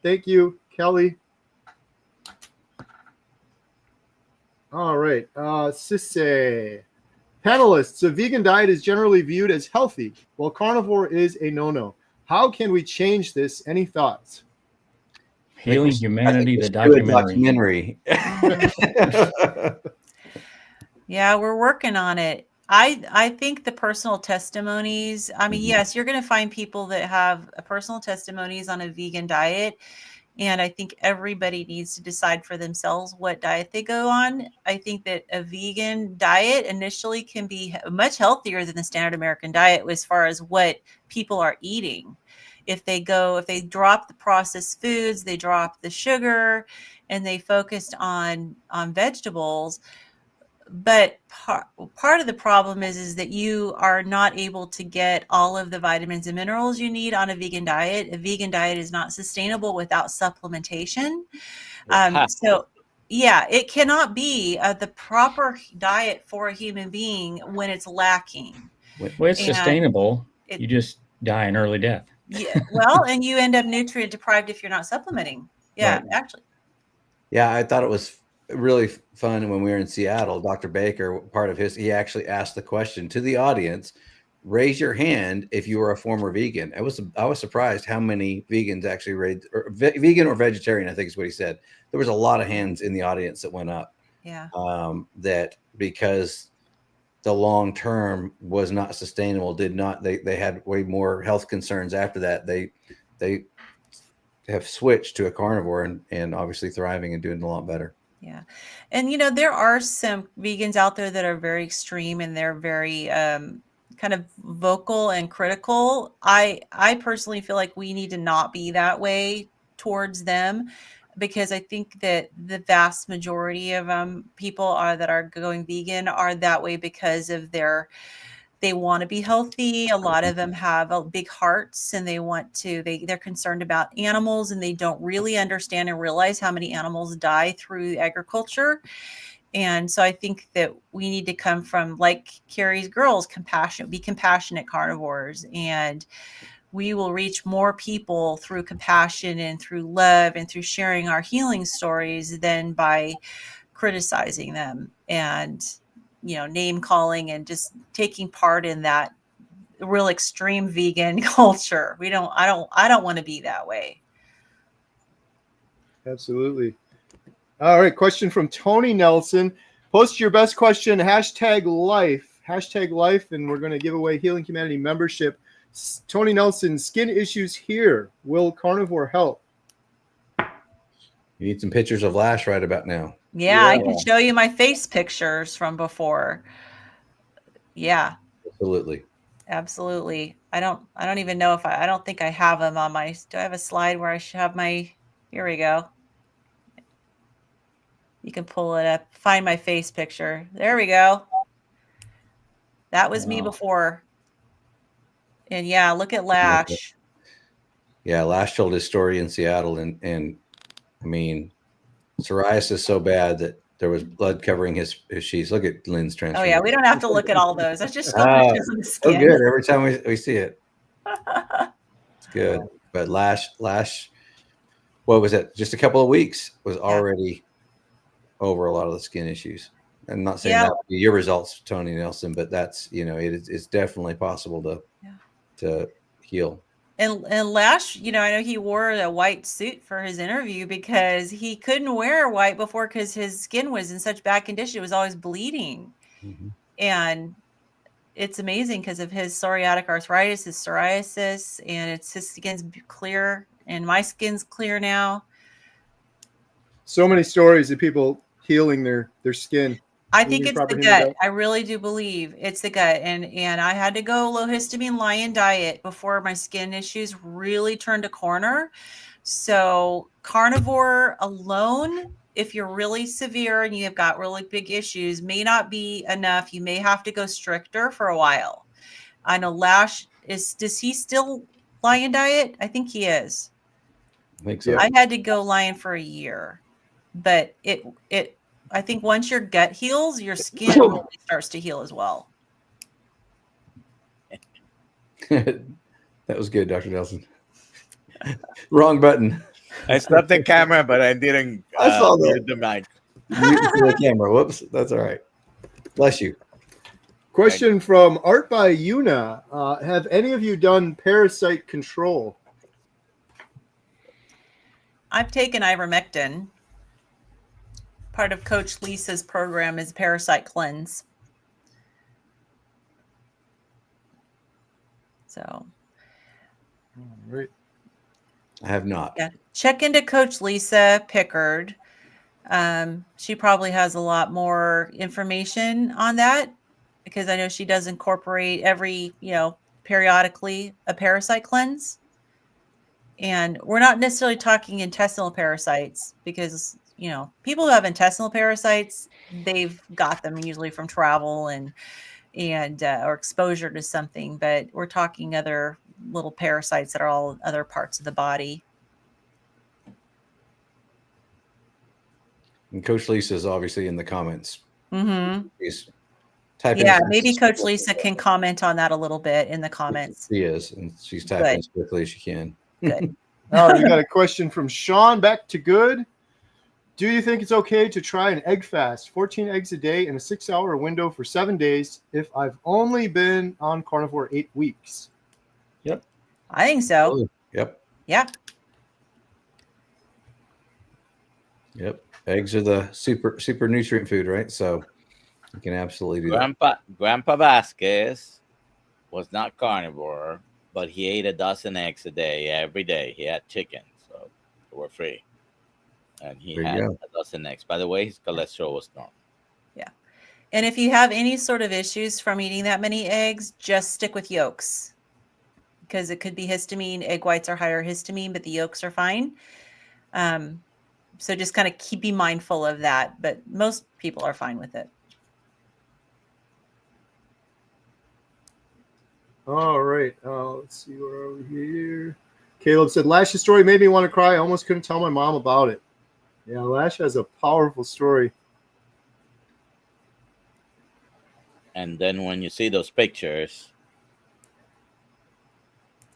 Thank you, Kelly. All right. Sisse. Panelists, a vegan diet is generally viewed as healthy, while carnivore is a no-no. How can we change this? Any thoughts?
Healing Humanity, the documentary.
Yeah, we're working on it. I think the personal testimonies, I mean, yes, you're going to find people that have personal testimonies on a vegan diet. And I think everybody needs to decide for themselves what diet they go on. I think that a vegan diet initially can be much healthier than the standard American diet as far as what people are eating. If they drop the processed foods, they drop the sugar, and they focused on vegetables. But part of the problem is that you are not able to get all of the vitamins and minerals you need on a vegan diet. A vegan diet is not sustainable without supplementation. So yeah, it cannot be the proper diet for a human being when it's lacking.
Well, it's sustainable. You just die an early death.
Yeah, well, and you end up nutrient deprived if you're not supplementing. Yeah, right. Actually.
Yeah, I thought it was really fun when we were in Seattle. Dr. Baker, he actually asked the question to the audience, raise your hand if you were a former vegan. I was surprised how many vegans actually raised, or vegan or vegetarian, I think is what he said. There was a lot of hands in the audience that went up.
Yeah.
That because the long term was not sustainable, they had way more health concerns after that. They have switched to a carnivore and obviously thriving and doing a lot better.
Yeah. And, there are some vegans out there that are very extreme and they're very kind of vocal and critical. I personally feel like we need to not be that way towards them, because I think that the vast majority of people that are going vegan are that way because of they want to be healthy. A lot of them have big hearts and they're concerned about animals, and they don't really understand and realize how many animals die through agriculture. And so I think that we need to come from, like Carrie's girls, be compassionate carnivores, and we will reach more people through compassion and through love and through sharing our healing stories than by criticizing them and name calling and just taking part in that real extreme vegan culture. I don't want to be that way.
Absolutely. All right. Question from Tony Nelson. Post your best question, #life, and we're going to give away Healing Humanity membership. Tony Nelson, skin issues here. Will carnivore help?
You need some pictures of Lash right about now.
Yeah, I can show you my face pictures from before. Yeah.
Absolutely.
Absolutely. I don't even know if I don't think I have them on my, do I have a slide where I should have my, here we go. You can pull it up, find my face picture. There we go. That was me
Wow.
before. And yeah, look at Lash.
Yeah, Lash told his story in Seattle, and I mean, psoriasis so bad that there was blood covering his sheets. Look at Lynn's
Oh
transformation.
yeah, we don't have to look at all those. That's just still pictures of the
Oh,
skin.
good. Every time we see it, it's good. But Lash, what was it? Just a couple of weeks was already over a lot of the skin issues. I'm not saying that would be your results, Tony Nelson, but that's, it's definitely possible to heal.
And Lash, I know he wore a white suit for his interview because he couldn't wear white before because his skin was in such bad condition. It was always bleeding.
Mm-hmm.
And it's amazing because of his psoriatic arthritis, his psoriasis, and his skin's clear, and my skin's clear now.
So many stories of people healing their skin.
I think it's the gut. I really do believe it's the gut. And I had to go low histamine lion diet before my skin issues really turned a corner. So carnivore alone, if you're really severe and you have got really big issues, may not be enough. You may have to go stricter for a while. I know Lash does he still lion diet? I think he is.
I think so.
I had to go lion for a year, but I think once your gut heals, your skin really starts to heal as well.
That was good, Dr. Nelson. Wrong button.
I stopped the camera, but I didn't mute the mic.
The camera. Whoops. That's all right. Bless you.
Question from Art by Yuna. Have any of you done parasite control?
I've taken ivermectin. Part of Coach Lisa's program is parasite cleanse. So.
All right.
I have not.
Yeah. Check into Coach Lisa Pickard. She probably has a lot more information on that because I know she does incorporate every, periodically a parasite cleanse. And we're not necessarily talking intestinal parasites because, people who have intestinal parasites, they've got them usually from travel and or exposure to something, but we're talking other little parasites that are all other parts of the body.
And Coach Lisa is obviously in the comments.
Mm-hmm.
She's typing.
Yeah, maybe Coach Lisa can comment on that a little bit in the comments.
She is, and she's typing as quickly as she can.
Good.
All right, we got a question from Sean. Back to good. Do you think it's okay to try an egg fast, 14 eggs a day in a 6-hour window for 7 days if I've only been on carnivore 8 weeks?
Yep.
I think so.
Yep.
Yeah.
Yep. Eggs are the super nutrient food, right? So you can absolutely do that.
Grandpa Vasquez was not carnivore, but he ate a dozen eggs a day every day. He had chicken, so they were free. And he had a dozen eggs. By the way, his cholesterol was normal.
Yeah. And if you have any sort of issues from eating that many eggs, just stick with yolks because it could be histamine. Egg whites are higher histamine, but the yolks are fine. So just kind of be mindful of that. But most people are fine with it.
All right. Let's see, where are we here? Caleb said, Lash's story made me want to cry. I almost couldn't tell my mom about it. Yeah, Lash has a powerful story.
And then when you see those pictures.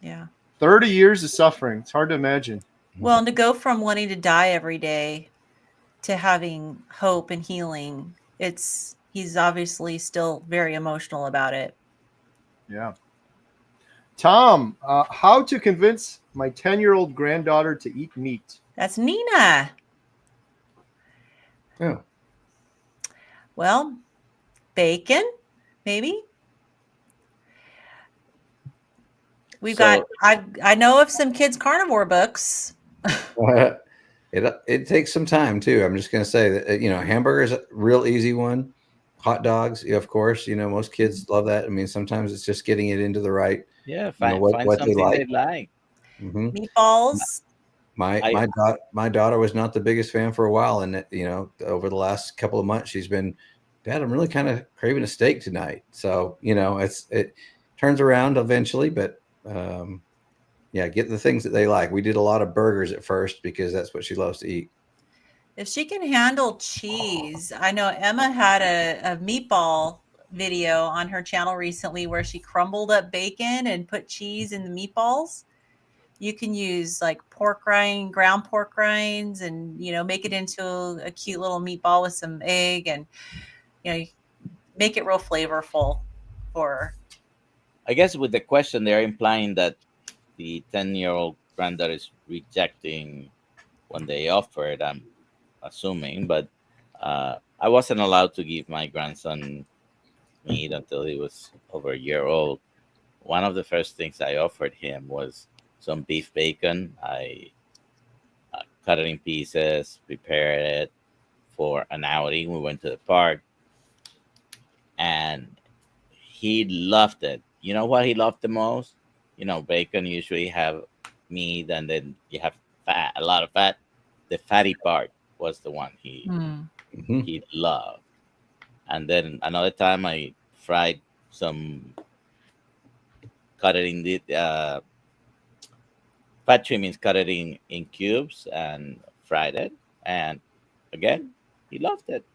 Yeah.
30 years of suffering. It's hard to imagine.
Well, and to go from wanting to die every day to having hope and healing, he's obviously still very emotional about it.
Yeah. Tom, how to convince my 10-year-old granddaughter to eat meat?
That's Nina.
Yeah.
Well, bacon, maybe. I know of some kids' carnivore books.
It takes some time too. I'm just going to say that, hamburger is a real easy one. hot dogs, of course. Most kids love that. I mean, sometimes it's just getting it into the right,
Yeah,
what
find
they
something
like.
they like.
Hmm.
Meatballs.
My daughter was not the biggest fan for a while, and over the last couple of months, she's been, Dad, I'm really kind of craving a steak tonight. So it turns around eventually, but yeah, get the things that they like. We did a lot of burgers at first because that's what she loves to eat.
If she can handle cheese, I know Emma had a meatball video on her channel recently where she crumbled up bacon and put cheese in the meatballs. You can use like ground pork rinds, and make it into a cute little meatball with some egg, and make it real flavorful for her.
I guess with the question, they're implying that the 10-year-old granddad is rejecting when they offered. I'm assuming, but I wasn't allowed to give my grandson meat until he was over a year old. One of the first things I offered him was some beef bacon. I cut it in pieces, prepared it for an outing. We went to the park, and he loved it. You know what he loved the most? Bacon usually have meat, and then you have fat, a lot of fat. The fatty part was the one
Hmm.
he loved. And then another time I fried some, cut it in the fat trimmings, cut it in cubes and fried it. And again, he loved it.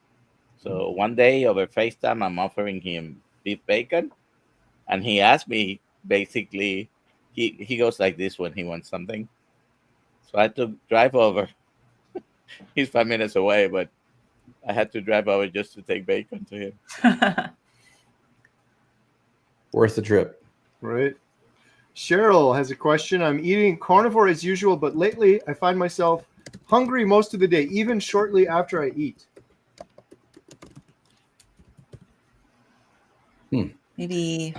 So one day over FaceTime, I'm offering him beef bacon, and he asked me, basically, he goes like this when he wants something. So I had to drive over. He's 5 minutes away, but I had to drive over just to take bacon to him.
Worth the trip.
Right. Cheryl has a question. I'm eating carnivore as usual, but lately I find myself hungry most of the day, even shortly after I eat.
Maybe.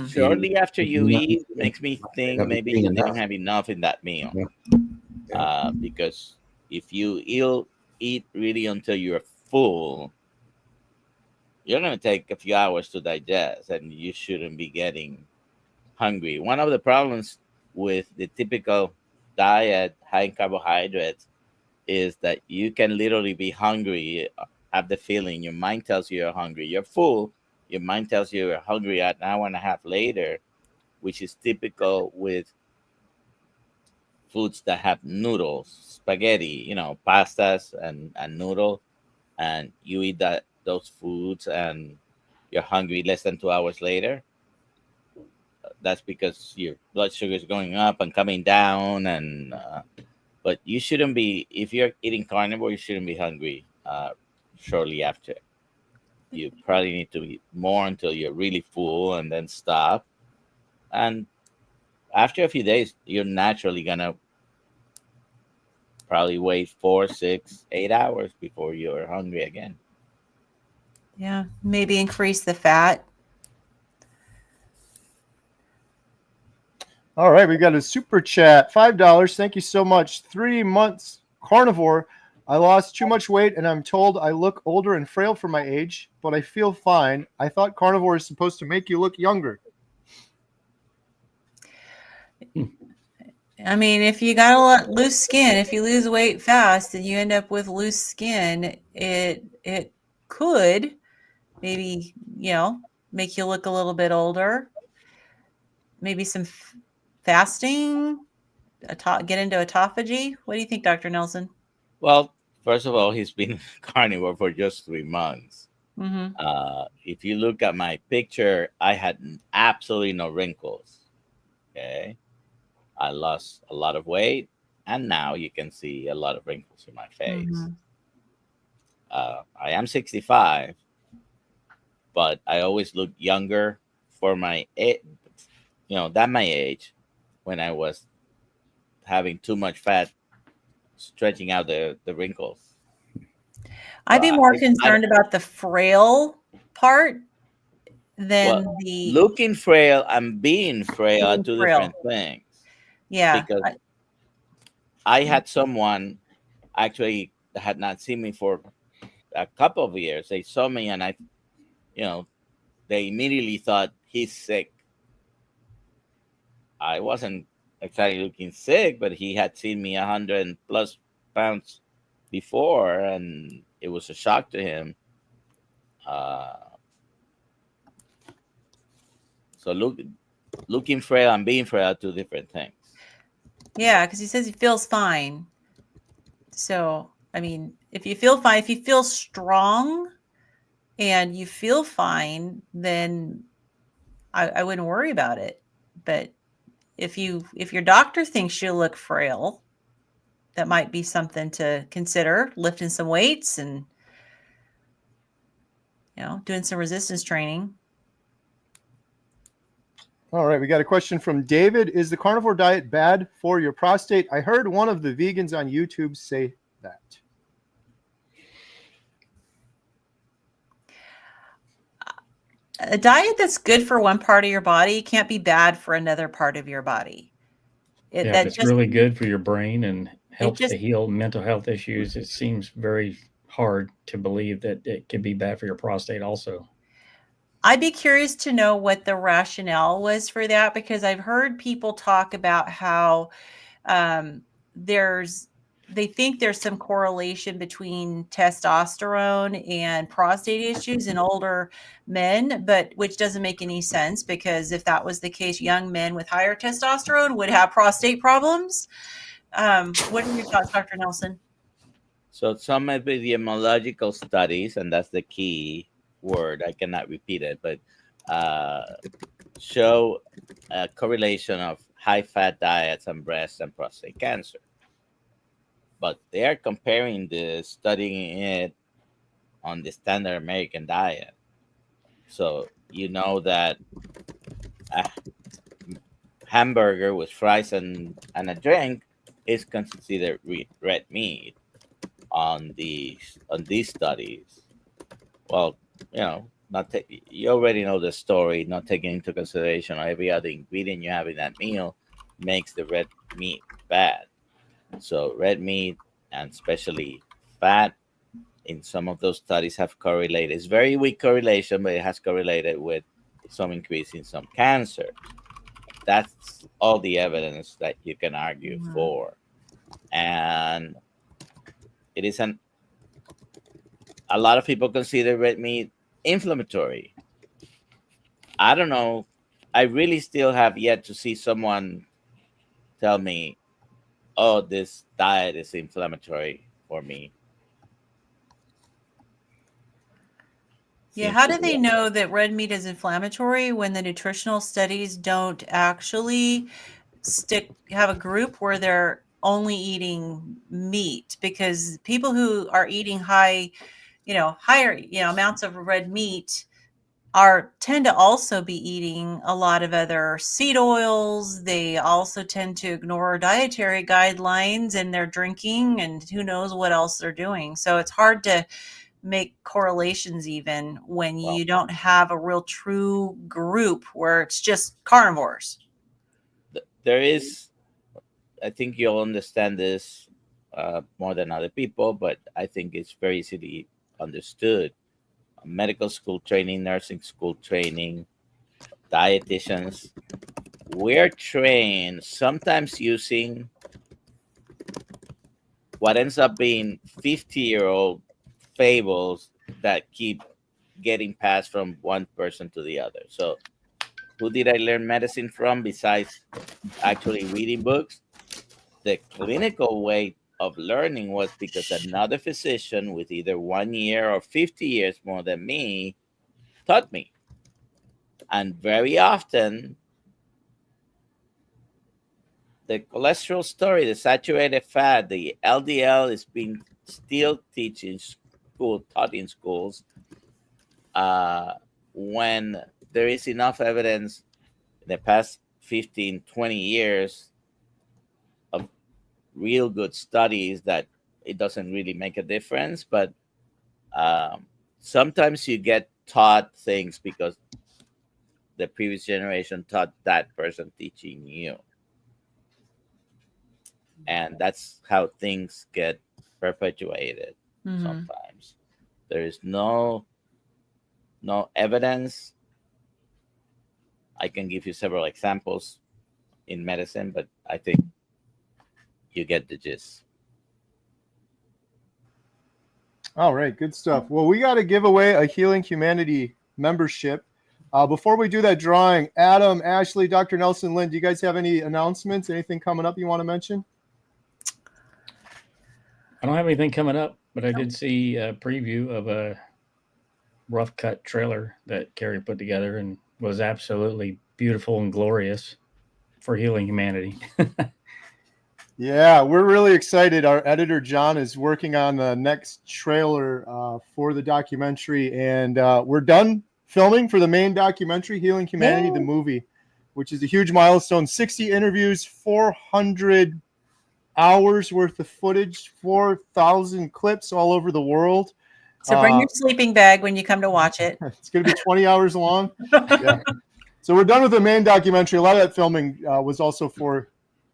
Shortly after you eat makes me think
Not
maybe
eating
you didn't
enough.
have enough in that meal.
Yeah.
Because if you eat really until you're full, you're going to take a few hours to digest, and you shouldn't be getting hungry. One of the problems with the typical diet, high in carbohydrates, is that you can literally be hungry, have the feeling, your mind tells you you're hungry. You're full, your mind tells you you're hungry an hour and a half later, which is typical with foods that have noodles, spaghetti, pastas and noodle, and you eat those foods and you're hungry less than 2 hours later. That's because your blood sugar is going up and coming down, and but you shouldn't be, if you're eating carnivore, you shouldn't be hungry shortly after. You probably need to eat more until you're really full and then stop. And after a few days, you're naturally gonna probably wait 4, 6, 8 hours before you're hungry again.
Yeah, maybe increase the fat.
All right, we got a super chat, $5. Thank you so much. 3 months carnivore. I lost too much weight, and I'm told I look older and frail for my age, but I feel fine. I thought carnivore is supposed to make you look younger.
I mean, if you got a lot loose skin, if you lose weight fast and you end up with loose skin, it could maybe make you look a little bit older. Maybe some fasting, get into autophagy. What do you think, Dr. Nelson?
Well, first of all, he's been carnivore for just 3 months.
Mm-hmm.
If you look at my picture, I had absolutely no wrinkles. Okay. I lost a lot of weight, and now you can see a lot of wrinkles in my face.
Mm-hmm.
I am 65, but I always look younger for my than my age, when I was having too much fat, stretching out the wrinkles.
I'd be more concerned about the frail part than the
looking frail and being frail are two
frail.
different things.
Yeah.
Because I had someone actually that had not seen me for a couple of years. They saw me, and they immediately thought he's sick. I wasn't exactly looking sick, but he had seen me 100+ pounds before, and it was a shock to him. Uh, so looking frail and being frail are two different things.
Yeah, because he says he feels fine. So, I mean, if you feel fine, if you feel strong and you feel fine, then I wouldn't worry about it. But if your doctor thinks you look frail, that might be something to consider, lifting some weights and doing some resistance training.
All right, we got a question from David. Is the carnivore diet bad for your prostate? I heard one of the vegans on YouTube say that.
A diet that's good for one part of your body can't be bad for another part of your body.
If it's really good for your brain and helps to heal mental health issues, it seems very hard to believe that it could be bad for your prostate also.
I'd be curious to know what the rationale was for that, because I've heard people talk about how they think there's some correlation between testosterone and prostate issues in older men, but which doesn't make any sense, because if that was the case, young men with higher testosterone would have prostate problems. What are your thoughts, Dr. Nelson?
So some epidemiological studies, and that's the key word, I cannot repeat it, but show a correlation of high-fat diets and breast and prostate cancer. But they are comparing this, studying it on the standard American diet. So you know that a hamburger with fries and a drink is considered red meat on these studies. Well, you already know the story. Not taking into consideration every other ingredient you have in that meal makes the red meat bad. So red meat, and especially fat, in some of those studies have correlated. It's very weak correlation, but it has correlated with some increase in some cancer. That's all the evidence that you can argue for. And it is a lot of people consider red meat inflammatory. I don't know. I really still have yet to see someone tell me, oh, this diet is inflammatory for me.
Yeah, how do they know that red meat is inflammatory when the nutritional studies don't actually have a group where they're only eating meat? Because people who are eating higher, amounts of red meat tend to also be eating a lot of other seed oils. They also tend to ignore dietary guidelines, and they're drinking, and who knows what else they're doing. So it's hard to make correlations even when you don't have a real true group where it's just carnivores.
There is, I think you'll understand this more than other people, but I think it's very easily understood. Medical school training, nursing school training, dietitians, we're trained sometimes using what ends up being 50-year-old fables that keep getting passed from one person to the other. So who did I learn medicine from besides actually reading books? The clinical way of learning was because another physician with either 1 year or 50 years more than me taught me. And very often, the cholesterol story, the saturated fat, the LDL is being still taught in schools when there is enough evidence in the past 15, 20 years of real good studies that it doesn't really make a difference. But sometimes you get taught things because the previous generation taught that person teaching you. And that's how things get perpetuated sometimes. There is no no evidence. I can give you several examples in medicine, but I think you get the gist.
All right, good stuff. Well, we got to give away a Healing Humanity membership. Before we do that drawing, Adam, Ashley, Dr. Nelson, Lynn, do you guys have any announcements? Anything coming up you want to mention?
I don't have anything coming up, but I did see a preview of a rough cut trailer that Carrie put together and was absolutely beautiful and glorious for Healing Humanity.
Yeah, we're really excited. Our editor, John, is working on the next trailer for the documentary, and we're done filming for the main documentary, Healing Humanity, the movie, which is a huge milestone. 60 interviews, 400 hours worth of footage, 4,000 clips all over the world.
So bring your sleeping bag when you come to watch it.
It's going to be 20 hours long. Yeah. So we're done with the main documentary. A lot of that filming was also for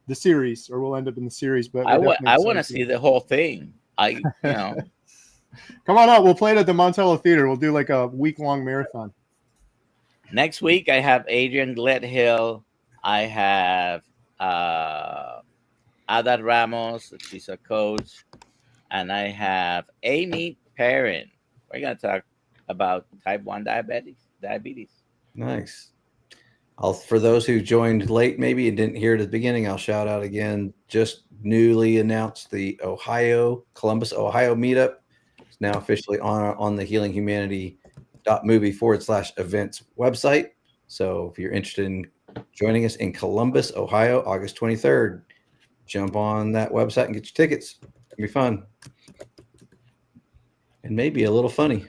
the series, or will end up in the series. But
I want to see the whole thing. Come
on out. We'll play it at the Montello Theater. We'll do like a week-long marathon.
Next week, I have Adrian Gledhill. I have Ada Ramos. She's a coach. And I have Amy Perrin. We're going to talk about type 1 diabetes.
Nice. For those who joined late maybe and didn't hear it at the beginning, I'll shout out again. Just newly announced the Columbus, Ohio meetup. It's now officially on the healinghumanity.movie/events website. So if you're interested in joining us in Columbus, Ohio, August 23rd, jump on that website and get your tickets. It'll be fun. And maybe a little funny.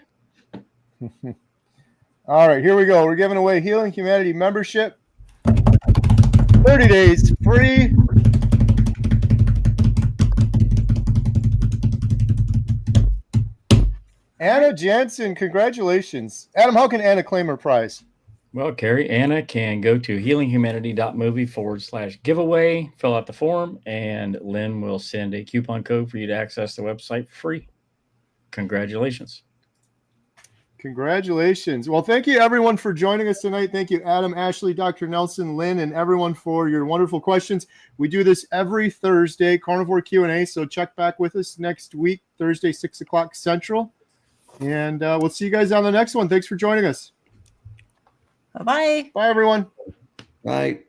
All right, here we go. We're giving away Healing Humanity membership. 30 days free. Anna Jansen, congratulations. Adam, how can Anna claim her prize?
Well, Carrie, Anna can go to healinghumanity.movie/giveaway, fill out the form, and Lynn will send a coupon code for you to access the website for free. Congratulations.
Congratulations. Well, thank you, everyone, for joining us tonight. Thank you, Adam, Ashley, Dr. Nelson, Lynn, and everyone for your wonderful questions. We do this every Thursday, Carnivore Q&A, so check back with us next week, Thursday, 6 o'clock Central. And we'll see you guys on the next one. Thanks for joining us.
Bye-bye.
Bye, everyone.
Bye.